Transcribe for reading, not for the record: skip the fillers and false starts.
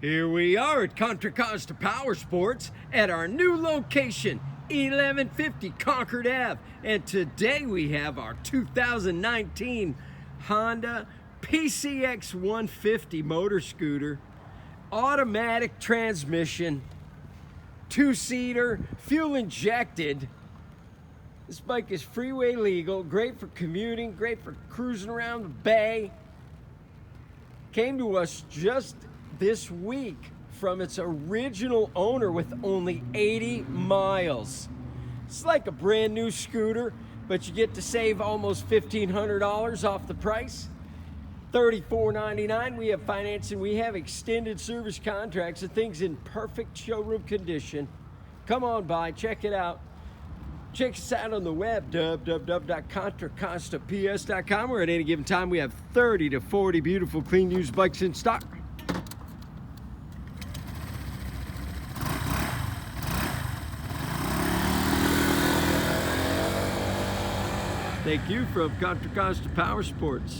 Here we are at Contra Costa Powersports at our new location, 1150 Concord Ave. And today we have our 2019 Honda PCX150 motor scooter, automatic transmission, two-seater, fuel injected. This bike is freeway legal, great for commuting, great for cruising around the bay. Came to us just this week from its original owner with only 80 miles. It's like a brand new scooter, but you get to save almost $1,500 off the price. $34.99. We have financing, we have extended service contracts, and things in perfect showroom condition. Come on by, check it out. Check us out on the web, www.contracostaps.com, where at any given time we have 30 to 40 beautiful, clean, used bikes in stock. Thank you from Contra Costa Powersports.